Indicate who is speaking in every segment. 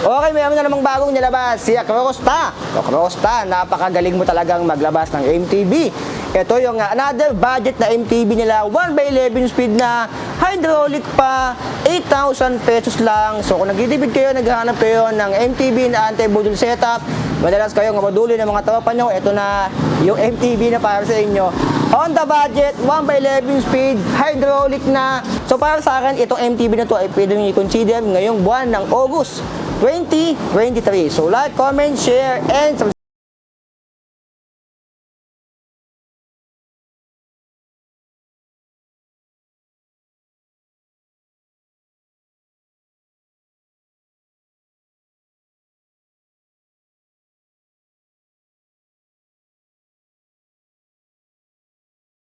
Speaker 1: Okay, mayroon na namang bagong nilabas, si Acrosta. Acrosta, napakagaling mo talagang maglabas ng MTB. Ito yung another budget na MTB nila, 1x11 speed na hydraulic pa, 8,000 pesos lang. So kung nagtitipid kayo, naghahanap kayo ng MTB na anti-budol setup, madalas kayong mabuduli ng mga tropa nyo, ito na yung MTB na para sa inyo. On the budget, 1x11 speed, hydraulic na. So para sa akin, itong MTB na to ay pwede nyo i-consider ngayong buwan ng August 2023. So like, comment, share, and subscribe.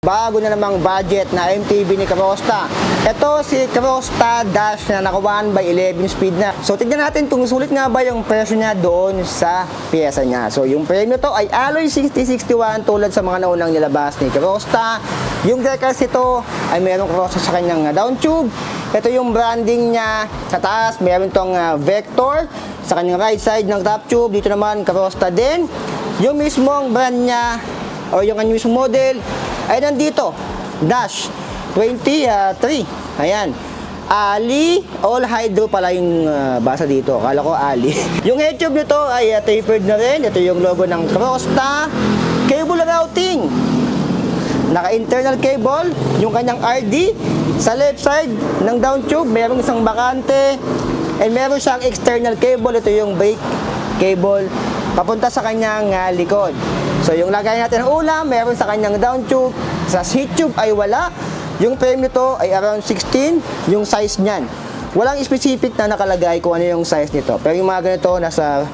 Speaker 1: Bago na namang budget na MTB ni Acrosta. Ito si Acrosta Dash na naka 1x11 speed na. So tignan natin kung sulit nga ba yung presyo niya doon sa piyesa niya. So yung premyo to ay Alloy 6061 tulad sa mga naunang nilabas ni Acrosta. Yung decals ito ay mayroong Acrosta sa kanyang down tube. Ito yung branding niya sa taas. Meron tong Vector sa kanyang right side ng top tube. Dito naman Acrosta din. Yung mismong brand niya o yung kanyang mismong model ay nandito, Dash 23. Ayan. Ali, all hydro pala yung basa dito. Akala ko Ali. Yung head tube nito ay tapered na rin. Ito yung logo ng Acrosta. Cable routing. Naka-internal cable. Yung kanyang RD. Sa left side ng down tube, merong isang bakante. And meron siyang external cable. Ito yung brake cable. Papunta sa kanyang likod. So yung lagay natin ng ulam, meron sa kanyang down tube. Sa seat tube ay wala. Yung frame nito ay around 16, yung size niyan. Walang specific na nakalagay kung ano yung size nito. Pero yung mga ganito, nasa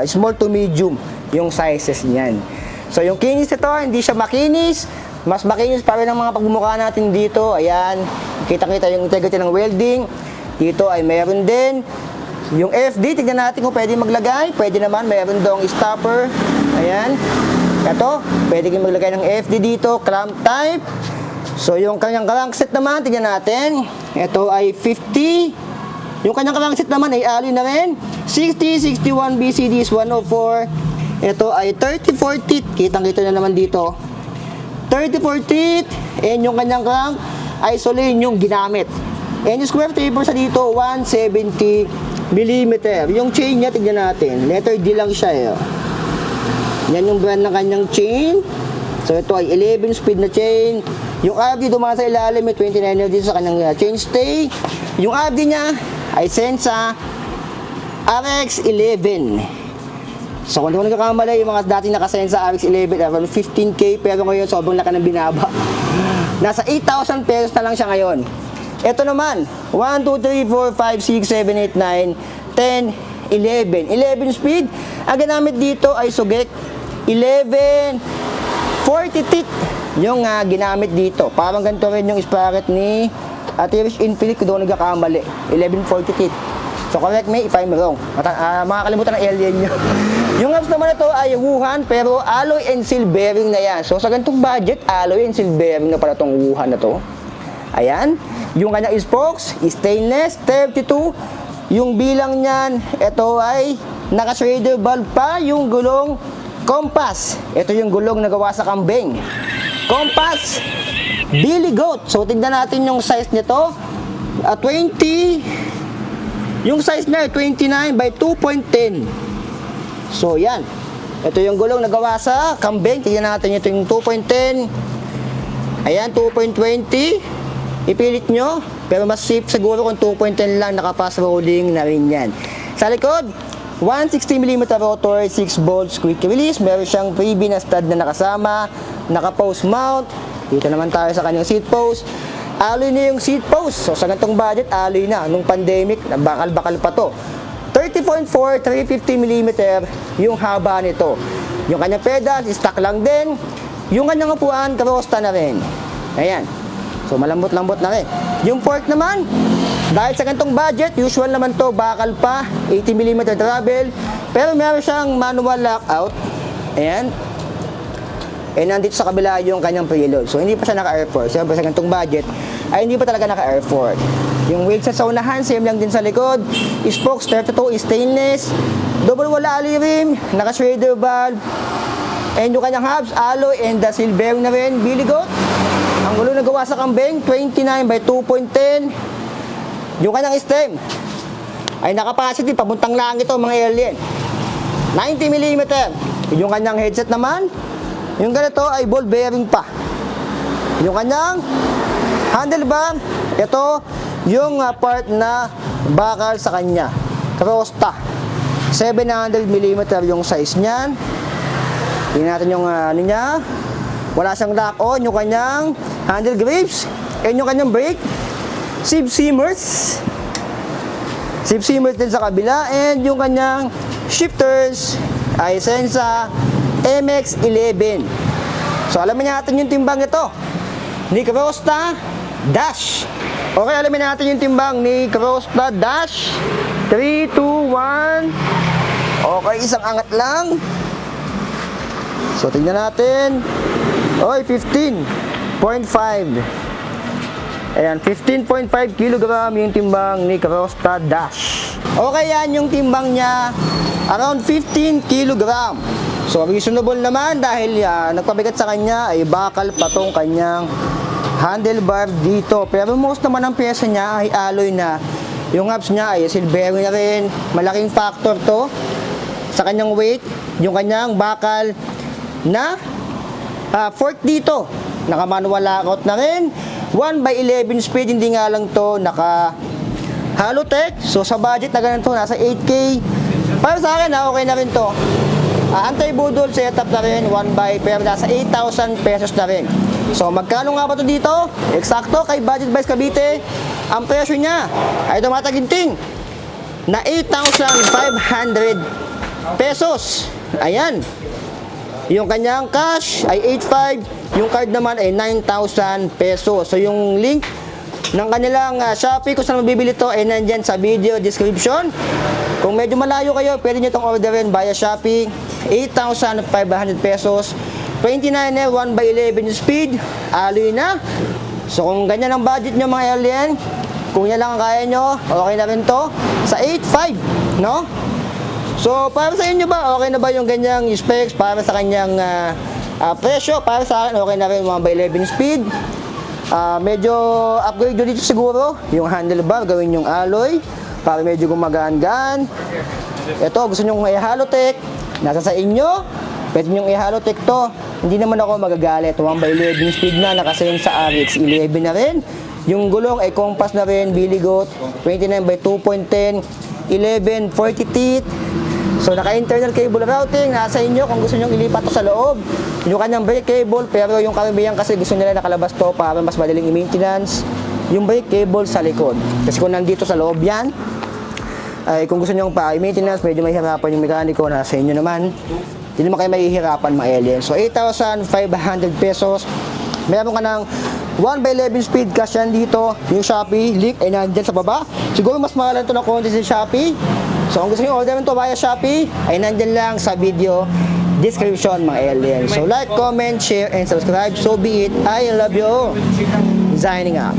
Speaker 1: small to medium yung sizes niyan. So yung kinis nito, hindi siya makinis. Mas makinis pa rin ang mga pagmumukha natin dito. Ayan, kita-kita yung integrity ng welding. Dito ay meron din. Yung FD, tignan natin kung pwede maglagay. Pwede naman, meron dong stopper. Ayan. Ito, pwede kang maglagay ng FD dito, clamp type. So, yung kanyang crankset naman, tignan natin. Ito ay 50. Yung kanyang crankset naman ay alloy na rin. 60, 61 BCD is 104. Ito ay 34 teeth. Kitang-kita na naman dito. 34 teeth. And yung kanyang crank, isolate yung ginamit. And yung square taper sa dito, 170 millimeter. Yung chain niya, tignan natin. Letter D lang siya eh. Yan yung brand ng kanyang chain. So ito ay 11 speed na chain. Yung RD dumaan sa ilalim, may 29 dito sa kanyang chain stay. Yung RD niya ay Sensa RX11. So kung hindi ko nagkakamali, yung mga dati naka-Sensa RX11 around 15K, pero ngayon sobrang laki ng binaba. Nasa 8,000 pesos na lang siya ngayon. Ito naman, 1, 2, 3, 4, 5, 6, 7, 8, 9, 10, 11. 11 speed. Ang ginamit dito ay Sugek 11 40 teeth yung ginamit dito. Parang ganito rin yung sprocket ni Irish Infinite kung doon nagkakamali. 1140 teeth. So correct me if I'm wrong. Makakalimutan ng alien nyo. Yung hubs naman ito ay Wuhan pero alloy and seal bearing na yan. So sa ganitong budget, alloy and seal bearing na pala itong Wuhan na to. Ayan. Yung kanyang spokes, stainless, 32. Yung bilang niyan, ito ay naka-shader valve pa. Yung gulong, compass. Ito yung gulong na gawa sa kambing. Compass, Billy Goat. So, tignan natin yung size nito. 20. Yung size niya, 29 by 2.10. So, yan. Ito yung gulong na gawa sa kambing. Tignan natin ito yung 2.10. Ayan, 2.20. Ipilit nyo, pero mas safe siguro kung 2.10 lang, nakapass rolling na rin yan. Sa likod, 160mm rotor, 6 volts quick release. Meron siyang freebie na stud na nakasama, naka-post mount. Dito naman tayo sa kanyang seat post. Alloy na yung seat post. So sa ganitong budget, alloy na. Nung pandemic, bakal-bakal pa to. 30.4, 350mm yung haba nito. Yung kanyang pedals, stock lang din. Yung kanyang upuan, Acrosta na rin. Ayan. So malambot-lambot na rin. Yung fork naman, dahil sa ganitong budget, usual naman to, bakal pa, 80mm travel. Pero meron siyang manual lockout. Ayan. And nandito sa kabila yung kanyang preload. So hindi pa siya naka-air fork. Siyempre sa ganitong budget, ay hindi pa talaga naka-air fork. Yung wheel set sa unahan, same lang din sa likod. Spokes 32 stainless. Double wall alloy rim, naka-shader valve. And yung kanyang hubs, alloy and the seal bearing na rin, biligot. Ang gulo na gawa sa kambing, 29 by 2.10. Yung kanyang stem ay nakapacity, pabuntang langit ito mga alien. 90mm. Yung kanyang headset naman, yung ganito ay ball bearing pa. Yung kanyang handlebar, ito yung part na bakal sa kanya. Crosta. 700mm yung size niyan. Tingnan natin yung ano niya. Wala siyang lock on. Yung kanyang handle grips. And yung kanyang brake. Sieve seamers. Sieve seamers din sa kabila. And yung kanyang shifters ay Sensa MX-11. So alamin natin yung timbang ito ni Crosta Dash. Okay, alamin natin yung timbang ni Crosta Dash. 3, 2, 1. Okay, isang angat lang. So, tingnan natin. Oy, 15.5. Ayan, 15.5 kg yung timbang ni Crosta Dash. Okay, yan yung timbang niya. Around 15 kg. So, reasonable naman dahil nagpabigat sa kanya ay bakal patong kanyang handlebar dito. Pero most naman ang pyesa niya ay alloy na. Yung hubs niya ay silver na rin. Malaking factor to sa kanyang weight. Yung kanyang bakal na fork dito. Naka-manual lockout na rin. 1/11 speed. Hindi nga lang to naka Halotech. So sa budget na ganito, nasa 8K. Para sa akin, okay na rin to. Anti-budol setup na rin. 1 pero nasa 8,000 pesos na rin. So magkano nga ba to dito? Eksakto kay Budget Buys Cavite. Ang presyo niya ay tumataginting na 8,500 pesos. Ayan. Yung kanyang cash ay 8,500. Yung card naman ay 9,000 pesos. So yung link ng kanilang Shopee kung saan mabibili to ay nandyan sa video description. Kung medyo malayo kayo, pwede nyo itong orderin via Shopee. 8,500 pesos. 29 1/11 speed. Alloy na. So kung ganyan ang budget nyo mga alien, kung yan lang ang kaya nyo, okay na rin to. Sa 8,500, no? So, para sa inyo ba, okay na ba yung ganyang specs para sa kanyang presyo? Para sa akin, okay na rin 1/11 speed. Medyo upgrade nyo dito siguro. Yung handlebar, gawin yung alloy para medyo gumagaan-gaan. Ito, gusto nyo i-halotech. Nasa sa inyo. Pwede nyo i-halotech to. Hindi naman ako magagalit. 1/11 speed na, nakasayin sa RX-11 na rin. Yung gulong ay compass na rin, biligot. 29 by 2.10. 11, 40 teeth. So, naka-internal cable routing, nasa inyo kung gusto nyo ilipat to sa loob. Yung kanyang brake cable, pero yung karamihan kasi gusto nila nakalabas to para mas madaling i-maintenance. Yung brake cable sa likod. Kasi kung nandito sa loob yan, ay kung gusto nyo pa i-maintenance, medyo mahihirapan yung mekaniko, nasa inyo naman. Hindi naman kayo mahihirapan mga alien. So, 8,500 pesos. Meron ka ng 1/11 speed cash yan dito. Yung Shopee, link ay nandyan sa baba. Siguro mas mahal ito ng konti sa Shopee. So kung gusto nyo order ito via Shopee, ay nandyan lang sa video description mga alien. So like, comment, share, and subscribe. So be it. I love you. Signing out.